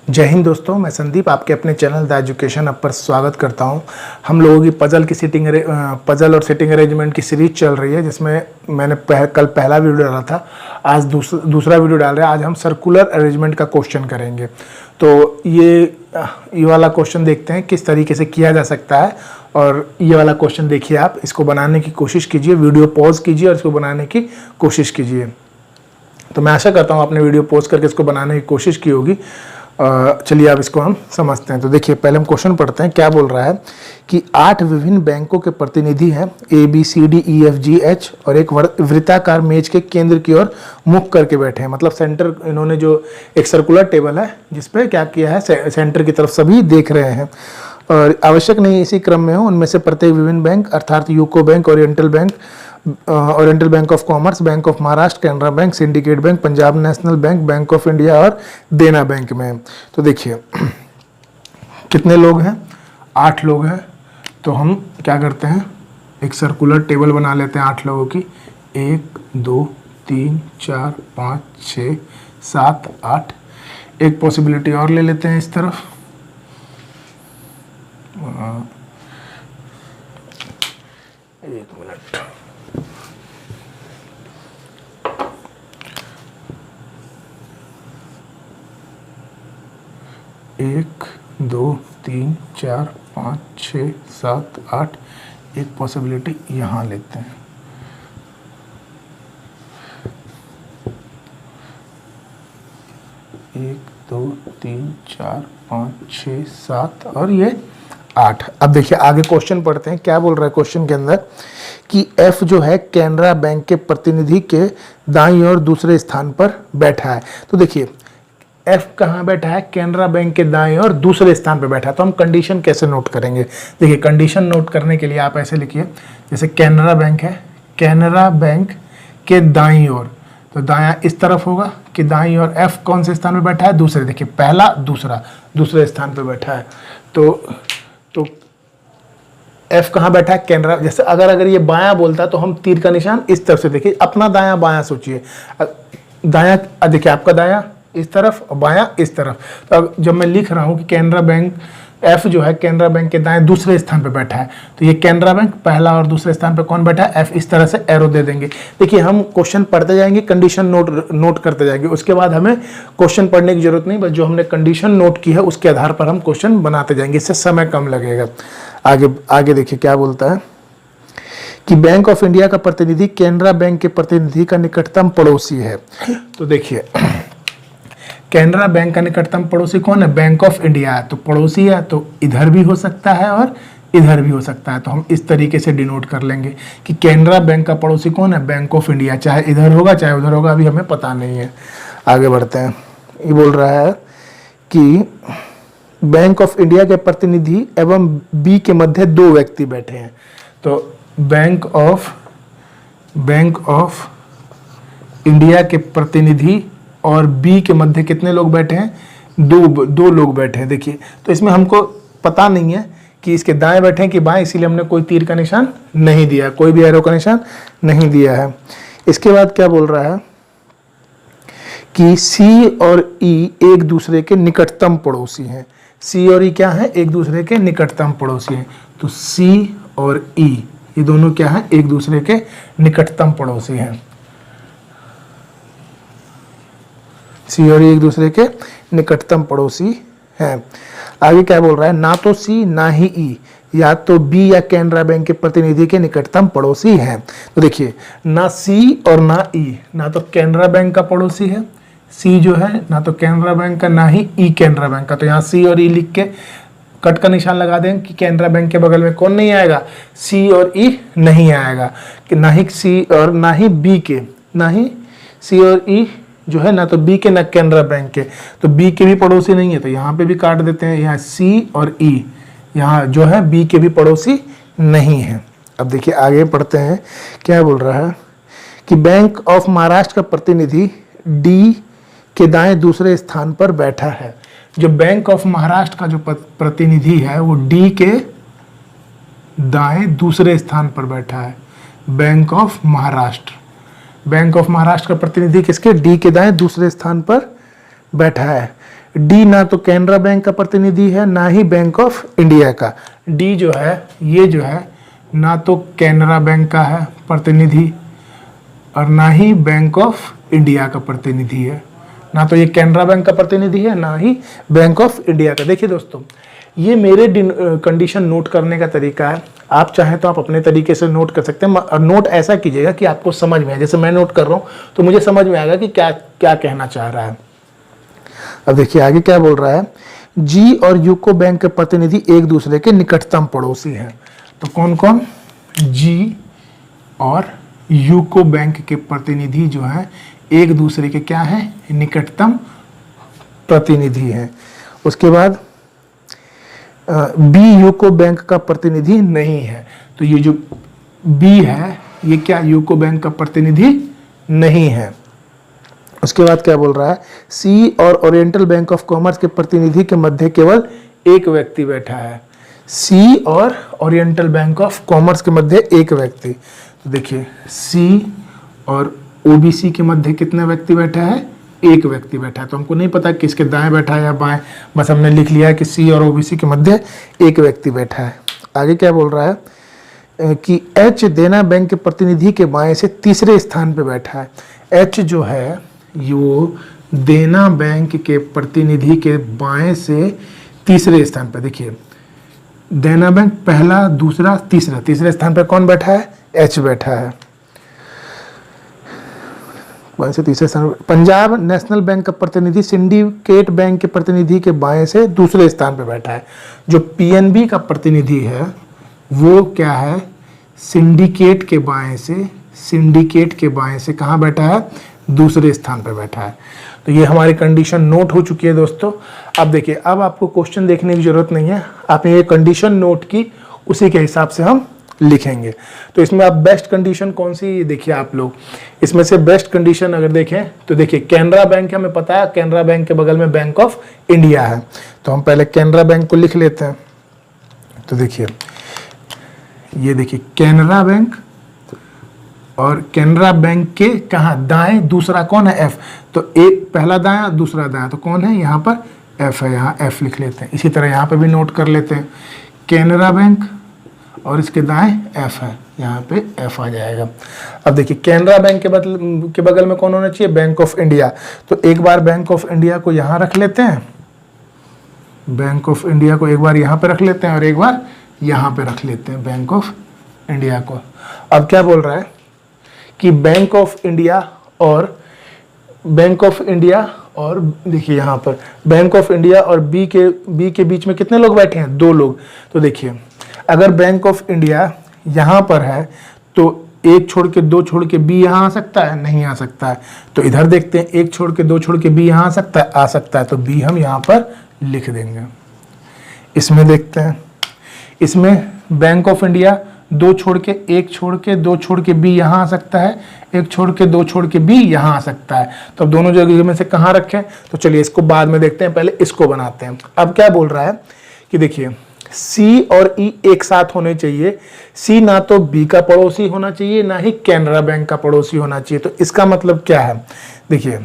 जय हिंद दोस्तों, मैं संदीप आपके अपने चैनल द एजुकेशन अप पर स्वागत करता हूं। हम लोगों की पजल और सिटिंग अरेंजमेंट की सीरीज चल रही है, जिसमें मैंने कल पहला वीडियो डाला था। आज दूसरा वीडियो डाल रहे हैं। आज हम सर्कुलर अरेंजमेंट का क्वेश्चन करेंगे। तो ये वाला क्वेश्चन देखते हैं किस तरीके से किया जा सकता है। और ये वाला क्वेश्चन देखिए, आप इसको बनाने की कोशिश कीजिए, वीडियो पॉज कीजिए और इसको बनाने की कोशिश कीजिए। तो मैं आशा करता हूँ आपने वीडियो पॉज करके इसको बनाने की कोशिश की होगी। चलिए अब इसको हम समझते हैं। तो देखिए, पहले हम क्वेश्चन पढ़ते हैं। क्या बोल रहा है कि 8 विभिन्न बैंकों के प्रतिनिधि हैं, ABCDEFGH, और एक वृत्ताकार मेज के केंद्र की ओर मुख करके बैठे हैं। मतलब सेंटर, इन्होंने जो एक सर्कुलर टेबल है जिसपे क्या किया है, सेंटर की तरफ सभी देख रहे हैं। और आवश्यक नहीं इसी क्रम में हो, उनमें से प्रत्येक विभिन्न बैंक अर्थात UCO bank, oriental bank of commerce, bank of Maharashtra, Canara bank, syndicate bank, Punjab national bank, bank of India और देना बैंक में। तो देखिए कितने लोग हैं, 8 लोग हैं। तो हम क्या करते हैं, एक सर्कुलर टेबल बना लेते हैं 8 लोगों की। 1 2 3 4 5 6 7 8। एक पॉसिबिलिटी और ले लेते हैं इस तरफ। एक मिनट, 1 2 3 4 5 6 7 8। एक पॉसिबिलिटी यहाँ लेते हैं। एक 2 3 4 5 6 7 और ये 8। अब देखिए आगे क्वेश्चन पढ़ते हैं। क्या बोल रहा है क्वेश्चन के अंदर कि F जो है कैनरा बैंक के प्रतिनिधि के दाईं ओर दूसरे स्थान पर बैठा है। तो देखिए F कहाँ बैठा है, कैनरा बैंक के दाईं ओर दूसरे स्थान पर बैठा है। तो हम कंडीशन कैसे नोट करेंगे। देखिए कंडीशन नोट करने के लिए आप ऐसे लिखिए, जैसे कैनरा बैंक है, कैनरा बैंक के दाईं ओर, तो दायां इस तरफ होगा कि दाईं ओर F कौन से स्थान पर बैठा है, दूसरे। देखिए पहला दूसरे स्थान पर बैठा है। तो F कहाँ बैठा है, कैनरा। जैसे अगर ये बायां बोलता तो हम तीर का निशान इस तरफ से, देखिए अपना दायां बायां सोचिए। दायां देखिए, आपका दायां इस तरफ और बायां इस तरफ। तो अब जब मैं लिख रहा हूं कि कैनरा बैंक, F जो है कैनरा बैंक के दाएं दूसरे स्थान पे बैठा है, तो ये कैनरा बैंक पहला और दूसरे स्थान पे कौन बैठा है, F। इस तरह से एरो दे देंगे। देखिए हम क्वेश्चन पढ़ते जाएंगे, कंडीशन नोट करते जाएंगे। उसके बाद हमें क्वेश्चन पढ़ने की जरूरत नहीं, बस जो हमने कंडीशन नोट की है उसके आधार पर हम क्वेश्चन बनाते जाएंगे। इससे समय कम लगेगा। आगे देखिए क्या बोलता है कि बैंक ऑफ इंडिया का प्रतिनिधि कैनरा बैंक के प्रतिनिधि का निकटतम पड़ोसी है। तो देखिए कैनरा बैंक का निकटतम पड़ोसी कौन है, बैंक ऑफ इंडिया है। तो पड़ोसी है तो इधर भी हो सकता है और इधर भी हो सकता है। तो हम इस तरीके से डिनोट कर लेंगे कि कैनरा बैंक का पड़ोसी कौन है, बैंक ऑफ इंडिया। चाहे इधर होगा चाहे उधर होगा, अभी हमें पता नहीं है। आगे बढ़ते हैं। ये बोल रहा है कि बैंक ऑफ इंडिया के प्रतिनिधि एवं बी के मध्य 2 व्यक्ति बैठे हैं। तो बैंक ऑफ इंडिया के प्रतिनिधि और बी के मध्य कितने लोग बैठे हैं, 2 लोग बैठे हैं। देखिए तो इसमें हमको पता नहीं है कि इसके दाएं बैठे हैं कि बाएं, इसीलिए हमने कोई तीर का निशान नहीं दिया, कोई भी एरो का निशान नहीं दिया है। इसके बाद क्या बोल रहा है कि सी और ई एक दूसरे के निकटतम पड़ोसी हैं। सी और ई क्या है, एक दूसरे के निकटतम पड़ोसी हैं। तो सी और ई ये दोनों क्या है, एक दूसरे के निकटतम पड़ोसी हैं। सी और ई एक दूसरे के निकटतम पड़ोसी हैं। आगे क्या बोल रहा है, ना तो सी ना ही ई या तो बी या कैनरा बैंक के प्रतिनिधि के निकटतम पड़ोसी हैं। तो देखिए ना सी और ना ई, ना तो कैनरा बैंक का पड़ोसी है सी जो है, ना तो कैनरा बैंक का, ना ही ई कैनरा बैंक का। तो यहाँ सी और ई लिख के कट का निशान लगा दें कि कैनरा बैंक के बगल में कौन नहीं आएगा, सी और ई नहीं आएगा। कि ना ही सी और ना ही बी के, ना ही सी और ई जो है, ना तो बी के ना कैनरा बैंक के। तो बी के भी पड़ोसी नहीं है, तो यहाँ पे भी काट देते हैं। यहाँ सी और ई यहाँ जो है बी के भी पड़ोसी नहीं है। अब देखिए आगे पढ़ते हैं। क्या बोल रहा है कि बैंक ऑफ महाराष्ट्र का प्रतिनिधि डी के दाएं दूसरे स्थान पर बैठा है। जो बैंक ऑफ महाराष्ट्र का जो प्रतिनिधि है वो डी के दाएं दूसरे स्थान पर बैठा है। Bank of Maharashtra, bank of Maharashtra का प्रतिनिधि किसके, डी के दाएं दूसरे स्थान पर बैठा है। डी ना तो कैनरा बैंक का प्रतिनिधि है ना ही बैंक ऑफ इंडिया का। डी जो है ये जो है ना तो कैनरा बैंक का है प्रतिनिधि और ना ही बैंक ऑफ इंडिया का प्रतिनिधि है। ना तो ये कैनरा बैंक का प्रतिनिधि है ना ही बैंक ऑफ इंडिया का। देखिए दोस्तों, ये मेरे कंडीशन नोट करने का तरीका है। आप चाहें तो आप अपने तरीके से नोट कर सकते हैं और नोट ऐसा कीजिएगा कि आपको समझ में आए। जैसे मैं नोट कर रहा हूँ तो मुझे समझ में आएगा कि क्या क्या कहना चाह रहा है। अब देखिए आगे क्या बोल रहा है, जी और यूको बैंक के प्रतिनिधि एक दूसरे के निकटतम पड़ोसी हैं। तो कौन कौन? जी और यूको बैंक के प्रतिनिधि जो है एक दूसरे के क्या है? निकटतम प्रतिनिधि हैं। उसके बाद बी यूको बैंक का प्रतिनिधि नहीं है। तो ये जो बी है ये क्या यूको बैंक का प्रतिनिधि नहीं है। उसके बाद क्या बोल रहा है, सी और ओरिएंटल बैंक ऑफ कॉमर्स के प्रतिनिधि के मध्य केवल एक व्यक्ति बैठा है। सी और ओरिएंटल बैंक ऑफ कॉमर्स के मध्य एक व्यक्ति। तो देखिए सी और ओबीसी के मध्य कितने व्यक्ति बैठा है? एक व्यक्ति बैठा है। तो हमको नहीं पता किसके दाएं बैठा है या बाएं, बस हमने लिख लिया है कि सी और ओबीसी के मध्य एक व्यक्ति बैठा है। आगे क्या बोल रहा है कि एच देना बैंक के प्रतिनिधि के बाएं से तीसरे स्थान पे बैठा है। एच जो है वो देना बैंक के प्रतिनिधि के बाएं से तीसरे स्थान पे। देखिए देना बैंक पहला, दूसरा, तीसरा, तीसरे स्थान पे कौन बैठा है? एच बैठा है। बाएं से तीसरे स्थान पे पंजाब नेशनल बैंक का प्रतिनिधि सिंडिकेट बैंक के प्रतिनिधि के बाएं से दूसरे स्थान पे बैठा है। जो पीएनबी का प्रतिनिधि है वो क्या है? सिंडिकेट के बाएं से कहाँ बैठा है? दूसरे स्थान पे बैठा है। तो ये हमारी कंडीशन नोट हो चुकी है दोस्तों। अब देखिए, अब आपको क्वेश्चन देखने की जरूरत नहीं है, आपने ये कंडीशन नोट की, उसी के हिसाब से हम लिखेंगे। तो इसमें आप बेस्ट कंडीशन कौन सी देखिए आप लोग, इसमें से बेस्ट कंडीशन अगर देखें तो देखिए कैनरा बैंक है, हमें पता है कैनरा बैंक के बगल में बैंक ऑफ इंडिया है। तो हम पहले कैनरा बैंक को लिख लेते हैं। तो देखिए ये देखिए कैनरा बैंक और कैनरा बैंक के कहाँ दाएं दूसरा कौन है? एफ। तो एक पहला दाया दूसरा दाया, तो कौन है यहाँ पर? एफ है। यहाँ एफ लिख लेते हैं। इसी तरह यहाँ पे भी नोट कर लेते हैं, कैनरा बैंक और इसके दाएं एफ है, यहाँ पे एफ आ जाएगा। अब देखिए कैनरा बैंक के बगल में कौन होना चाहिए? Bank of India. तो एक बार बैंक ऑफ इंडिया को यहाँ रख लेते हैं, बैंक ऑफ इंडिया को एक बार यहाँ पे रख लेते हैं और एक बार यहाँ पे रख लेते हैं बैंक ऑफ इंडिया को। अब क्या बोल रहा है कि बैंक ऑफ इंडिया और देखिए यहाँ पर बैंक ऑफ इंडिया और बी के बीच में कितने लोग बैठे हैं? 2 लोग। तो देखिए अगर बैंक ऑफ इंडिया यहाँ पर है तो 1 छोड़ के 2 छोड़ के बी यहाँ आ सकता है? नहीं आ सकता है। तो इधर देखते हैं, 1 छोड़ के 2 छोड़ के बी यहाँ आ सकता है? आ सकता है। तो बी हम यहाँ पर लिख देंगे। इसमें देखते हैं, इसमें बैंक ऑफ इंडिया 2 छोड़ के 1 छोड़ के 2 छोड़ के बी यहाँ आ सकता है, 1 छोड़ के 2 छोड़ के बी यहाँ आ सकता है। तो अब दोनों जगह में से कहाँ रखें? तो चलिए इसको बाद में देखते हैं, पहले इसको बनाते हैं। अब क्या बोल रहा है कि देखिए सी और ई एक साथ होने चाहिए। सी ना तो बी का पड़ोसी होना चाहिए ना ही कैनरा बैंक का पड़ोसी होना चाहिए। तो इसका मतलब क्या है? देखिए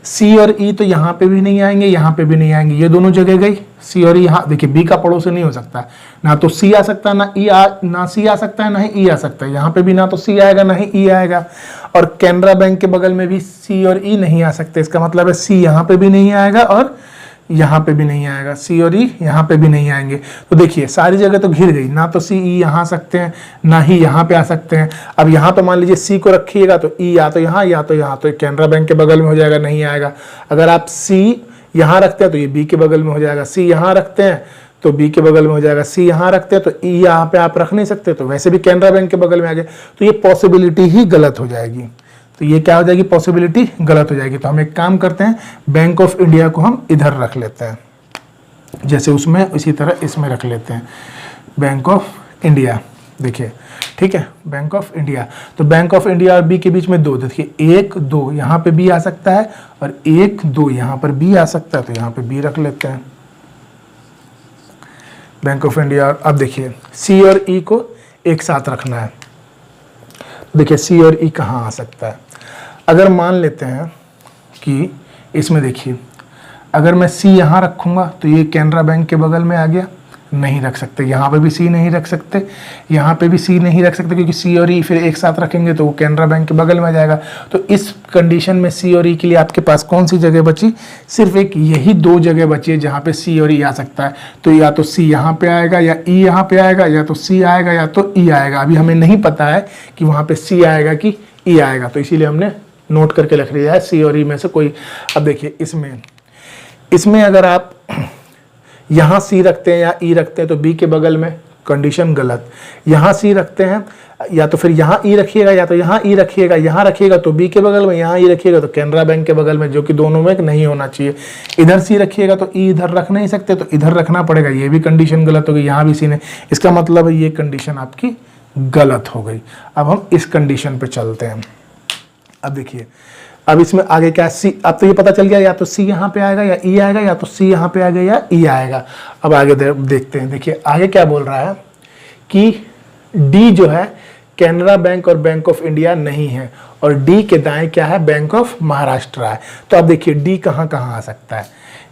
सी और ई तो यहाँ पे भी नहीं आएंगे, यहाँ पे भी नहीं आएंगे, ये दोनों जगह गई सी और ई। यहाँ देखिए बी का पड़ोसी नहीं हो सकता, ना तो सी आ सकता है ना सी आ सकता है ना ही ई आ सकता है। यहाँ पे भी ना तो सी आएगा ना ही ई आएगा। और कैनरा बैंक के बगल में भी सी और ई नहीं आ सकते। इसका मतलब है सी यहाँ पे भी नहीं आएगा और यहाँ पे भी नहीं आएगा, सी और ई यहाँ पे भी नहीं आएंगे। तो देखिए सारी जगह तो घिर गई, ना तो सी ई यहाँ आ सकते हैं ना ही यहाँ पे आ सकते हैं। अब यहाँ तो मान लीजिए सी को रखिएगा तो ई या तो यहाँ या तो यहाँ, तो कैनरा बैंक के बगल में हो जाएगा, नहीं आएगा। अगर आप सी यहाँ रखते हैं तो ये बी के बगल में हो जाएगा, सी यहाँ रखते हैं तो बी के बगल में हो जाएगा, सी यहाँ रखते हैं तो ई यहाँ पे आप रख नहीं सकते, तो वैसे भी कैनरा बैंक के बगल में आ गया। तो ये पॉसिबिलिटी ही गलत हो जाएगी। तो ये क्या हो जाएगी? पॉसिबिलिटी गलत हो जाएगी। तो हम एक काम करते हैं, बैंक ऑफ इंडिया को हम इधर रख लेते हैं, जैसे उसमें उसी तरह इसमें रख लेते हैं बैंक ऑफ इंडिया। देखिए ठीक है, बैंक ऑफ इंडिया। तो बैंक ऑफ इंडिया और बी के बीच में 2, देखिए 1 2 यहाँ पे बी आ सकता है और 1 2 यहाँ पर बी आ सकता है, तो यहाँ पे बी रख लेते हैं बैंक ऑफ इंडिया। अब देखिए सी और ई को एक साथ रखना है। देखिए सी और ई कहाँ आ सकता है? अगर मान लेते हैं कि इसमें देखिए अगर मैं सी यहाँ रखूँगा तो ये कैनरा बैंक के बगल में आ गया, नहीं रख सकते। यहाँ पे भी सी नहीं रख सकते, यहाँ पे भी सी नहीं रख सकते, क्योंकि सी और ई फिर एक साथ रखेंगे तो वो कैनरा बैंक के बगल में आ जाएगा। तो इस कंडीशन में सी और ई के लिए आपके पास कौन सी जगह बची? सिर्फ एक यही दो जगह बची है जहाँ पे सी और ई आ सकता है। तो या तो सी यहाँ पे आएगा या ई यहाँ पे आएगा, या तो सी आएगा या तो ई आएगा। अभी हमें नहीं पता है कि वहाँ पे सी आएगा कि ई आएगा, तो इसीलिए हमने नोट करके रख लिया है सी और ई में से कोई। अब देखिए इसमें अगर आप यहाँ सी रखते हैं या ई रखते हैं तो बी के बगल में, कंडीशन गलत। यहाँ सी रखते हैं या तो फिर यहाँ ई रखिएगा, या तो यहाँ ई रखिएगा, यहाँ रखिएगा तो बी के बगल में, यहाँ ई रखिएगा तो कैनरा बैंक के बगल में, जो कि दोनों में नहीं होना चाहिए। इधर सी रखिएगा तो ई इधर रख नहीं सकते, तो इधर रखना पड़ेगा, ये भी कंडीशन गलत हो गई। यहाँ भी सी नहीं, इसका मतलब है ये कंडीशन आपकी गलत हो गई। अब हम इस कंडीशन पे चलते हैं। अब देखिए, अब इसमें आगे क्या सी, अब तो ये पता चल गया या तो सी यहाँ पे आएगा या ई आएगा, या तो सी यहाँ पे आएगा या ई आएगा। अब आगे देखते हैं। देखिए आगे क्या बोल रहा है कि डी जो है कैनरा बैंक और बैंक ऑफ इंडिया नहीं है, और डी के दाएं क्या है? बैंक ऑफ महाराष्ट्र है। तो अब देखिए डी कहाँ कहाँ आ सकता है?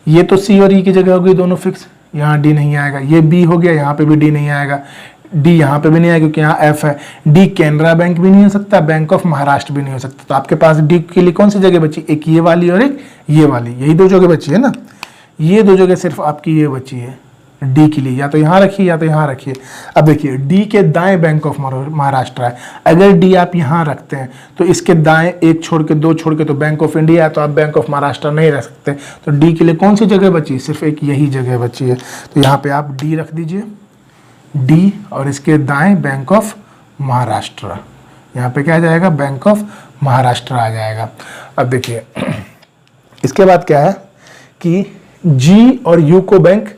ये तो सी और ई की जगह हो गई दोनों फिक्स, यहाँ डी नहीं आएगा। ये बी हो गया, यहाँ पे भी डी नहीं आएगा। डी यहाँ पे भी नहीं आएगा क्योंकि यहाँ एफ है। डी कैनरा बैंक भी नहीं हो सकता, बैंक ऑफ महाराष्ट्र भी नहीं हो सकता। तो आपके पास डी के लिए कौन सी जगह बची? एक ये वाली और एक ये वाली, यही दो जगह बची है ना। ये दो जगह सिर्फ आपकी ये बची है डी के लिए, या तो यहाँ रखिए या तो यहाँ रखिए। अब देखिए डी के दाएं बैंक ऑफ महाराष्ट्र है। अगर डी आप यहाँ रखते हैं तो इसके दाएं एक छोड़ के दो छोड़ के तो बैंक ऑफ इंडिया है, तो आप बैंक ऑफ महाराष्ट्र नहीं रख सकते। तो डी के लिए कौन सी जगह बची? सिर्फ एक यही जगह बची है। तो यहाँ पे आप डी रख दीजिए, डी, और इसके दाएं बैंक ऑफ महाराष्ट्र। यहाँ पे क्या आ जाएगा? बैंक ऑफ महाराष्ट्र आ जाएगा। अब देखिए इसके बाद क्या है कि जी और यूको बैंक,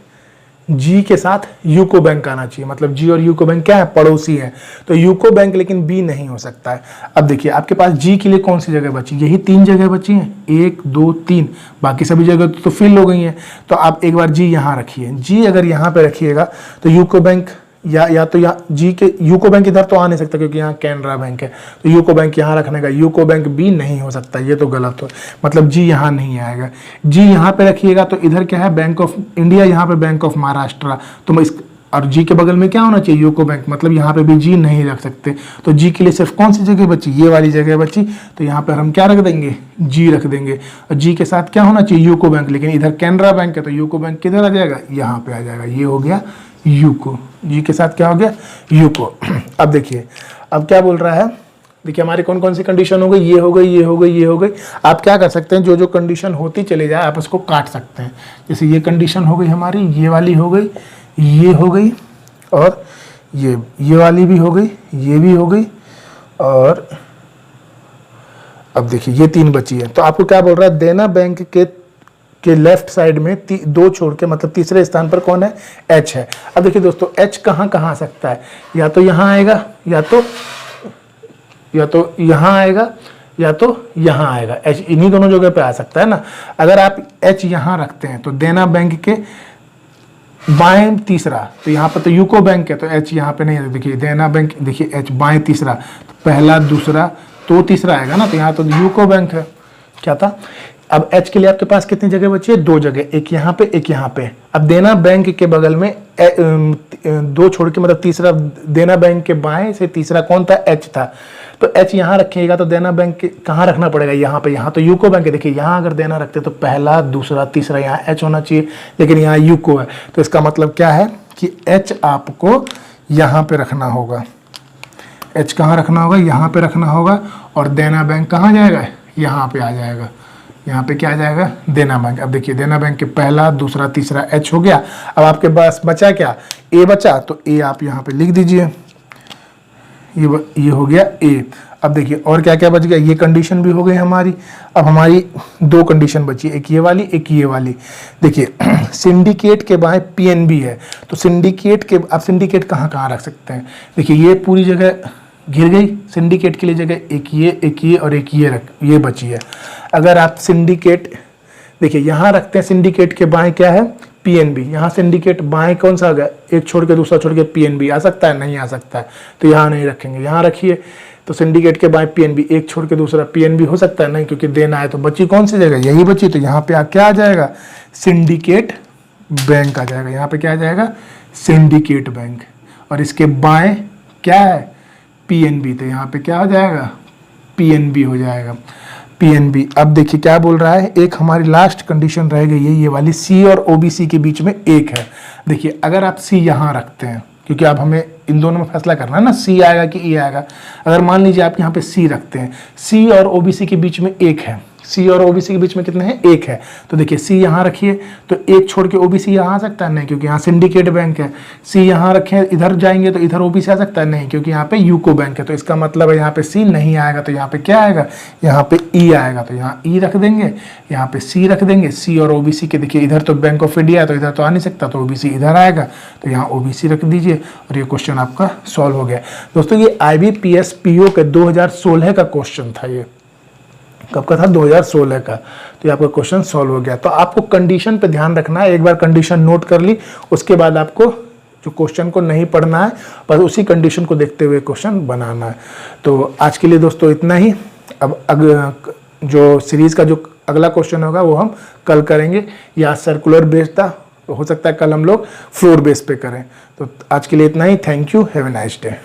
जी के साथ यूको बैंक आना चाहिए। मतलब जी और यूको बैंक क्या है? पड़ोसी है। तो यूको बैंक लेकिन बी नहीं हो सकता है। अब देखिए आपके पास जी के लिए कौन सी जगह बची? यही तीन जगह बची हैं, 1 2 3, बाकी सभी जगह तो फिल हो गई हैं। तो आप एक बार जी यहाँ रखिए। जी अगर यहाँ पे रखिएगा तो यूको बैंक या तो यहाँ जी के, यूको बैंक इधर तो आ नहीं सकता क्योंकि यहाँ कैनरा बैंक है, तो यूको बैंक यहाँ रखने का। यूको बैंक बी नहीं हो सकता, ये तो गलत हो, मतलब जी यहाँ नहीं आएगा। जी यहाँ पे रखिएगा तो इधर क्या है? बैंक ऑफ इंडिया, यहाँ पे बैंक ऑफ महाराष्ट्र। तो इस और जी के बगल में क्या होना चाहिए? यूको बैंक, मतलब यहाँ पे भी जी नहीं रख सकते। तो जी के लिए सिर्फ कौन सी जगह बची? ये वाली जगह बची। तो यहाँ पर हम क्या रख देंगे? जी रख देंगे। और जी के साथ क्या होना चाहिए? यूको बैंक, लेकिन इधर कैनरा बैंक है तो यूको बैंक किधर आ जाएगा? यहाँ पे आ जाएगा। ये हो गया यूको। जी के साथ क्या हो गया? यूको। अब देखिए अब क्या बोल रहा है? देखिए हमारी कौन कौन सी कंडीशन हो गई? ये हो गई, ये हो गई, ये हो गई। आप क्या कर सकते हैं? जो जो कंडीशन होती चले जाए आप उसको काट सकते हैं। जैसे ये कंडीशन हो गई हमारी, ये वाली हो गई, ये हो गई, और ये वाली भी हो गई, ये भी हो गई, और अब देखिए ये तीन बची है। तो आपको क्या बोल रहा है? देना बैंक के लेफ्ट साइड में दो छोड़ के, मतलब तीसरे स्थान पर कौन है? एच है। अब देखिए दोस्तों एच कहाँ कहाँ आ सकता है? या तो यहाँ आएगा, या तो यहाँ आएगा, या तो यहाँ आएगा। एच इन्हीं दोनों जगह पे आ सकता है ना। अगर आप एच यहाँ रखते हैं तो देना बैंक के बाएं तीसरा, तो यहाँ पर तो यूको बैंक है तो एच यहाँ पे नहीं है। देखिए देना बैंक, देखिए एच बाएं तीसरा, तो पहला दूसरा तो तीसरा आएगा ना, तो यहाँ तो यूको बैंक है। क्या था? अब एच के लिए आपके पास कितनी जगह बची है? दो जगह, एक यहाँ पे एक यहाँ पे। अब देना बैंक के बगल में दो छोड़ के, मतलब तीसरा देना बैंक के बाएं से तीसरा कौन था? एच था। तो एच यहाँ रखिएगा तो देना बैंक के कहाँ रखना पड़ेगा? यहाँ पे। यहाँ तो यूको बैंक है। देखिए यहाँ अगर देना रखते तो पहला दूसरा तीसरा यहाँ एच होना चाहिए, लेकिन यहाँ यूको है। तो इसका मतलब क्या है कि एच आपको यहाँ पे रखना होगा। एच कहाँ रखना होगा? यहाँ पे रखना होगा। और देना बैंक कहाँ जाएगा? यहाँ पे आ जाएगा। यहाँ पे क्या आ जाएगा? देना बैंक। अब देखिए देना बैंक के पहला दूसरा तीसरा एच हो गया। अब आपके पास बचा क्या? ए बचा, तो ए आप यहाँ पे लिख दीजिए। ये हो गया ए। अब देखिए और क्या क्या बच गया? ये कंडीशन भी हो गई हमारी। अब हमारी दो कंडीशन बची, एक ये वाली एक ये वाली। देखिए सिंडिकेट के बाएं पीएनबी है, तो सिंडिकेट के, आप सिंडिकेट कहाँ कहाँ रख सकते हैं? देखिए ये पूरी जगह घिर गई। सिंडिकेट के लिए जगह एक ये और एक ये बची है। अगर आप सिंडिकेट, देखिए यहाँ रखते हैं, सिंडिकेट के बाएं क्या है? पीएनबी। यहाँ सिंडिकेट बाएं कौन सा आ गया? एक छोड़ के दूसरा छोड़ के पीएनबी आ सकता है? नहीं आ सकता है, तो यहाँ नहीं रखेंगे। यहाँ रखिए। तो सिंडिकेट के बाएं पीएनबी, एक छोड़ के दूसरा पीएनबी हो सकता है नहीं, क्योंकि देना है तो बची कौन सी जगह, यही बची। तो यहाँ पे क्या आ जाएगा, सिंडिकेट बैंक आ जाएगा। यहाँ पे क्या आ जाएगा, सिंडिकेट बैंक, और इसके बाएं क्या है, पीएनबी, तो यहाँ पे क्या हो जाएगा, पीएनबी हो जाएगा, पीएनबी। अब देखिए क्या बोल रहा है, एक हमारी लास्ट कंडीशन रह गई है ये वाली, सी और ओबीसी के बीच में एक है। देखिए अगर आप सी यहाँ रखते हैं, क्योंकि अब हमें इन दोनों में फैसला करना है ना, सी आएगा कि ई आएगा। अगर मान लीजिए आप यहाँ पे सी रखते हैं, सी और ओबीसी के बीच में एक है, सी और ओबीसी के बीच में कितने हैं, एक है। तो देखिए सी यहाँ रखिए, तो एक छोड़ के ओबीसी यहाँ आ सकता है नहीं, क्योंकि यहाँ सिंडिकेट बैंक है। सी यहाँ रखें, इधर जाएंगे तो इधर ओबीसी आ सकता है नहीं, क्योंकि यहाँ पे यूको बैंक है। तो इसका मतलब है यहाँ पे सी नहीं आएगा, तो यहाँ पे क्या आएगा, यहाँ पे ई आएगा। तो यहाँ ई रख देंगे, यहाँ पे सी रख देंगे। सी और ओबीसी के देखिए इधर तो बैंक ऑफ इंडिया है, तो इधर तो आ नहीं सकता, तो ओबीसी इधर आएगा, तो यहाँ ओबीसी रख दीजिए, और ये क्वेश्चन आपका सॉल्व हो गया। दोस्तों ये IBPS PO के 2016 का क्वेश्चन था, ये कब का था, 2016 का। तो ये आपका क्वेश्चन सॉल्व हो गया। तो आपको कंडीशन पे ध्यान रखना है, एक बार कंडीशन नोट कर ली, उसके बाद आपको जो क्वेश्चन को नहीं पढ़ना है, बस उसी कंडीशन को देखते हुए क्वेश्चन बनाना है। तो आज के लिए दोस्तों इतना ही। अब जो सीरीज का जो अगला क्वेश्चन होगा वो हम कल करेंगे, या सर्कुलर बेस्ड था, तो हो सकता है कल हम लोग फ्लोर बेस पे करें। तो आज के लिए इतना ही। Thank you, have a nice day.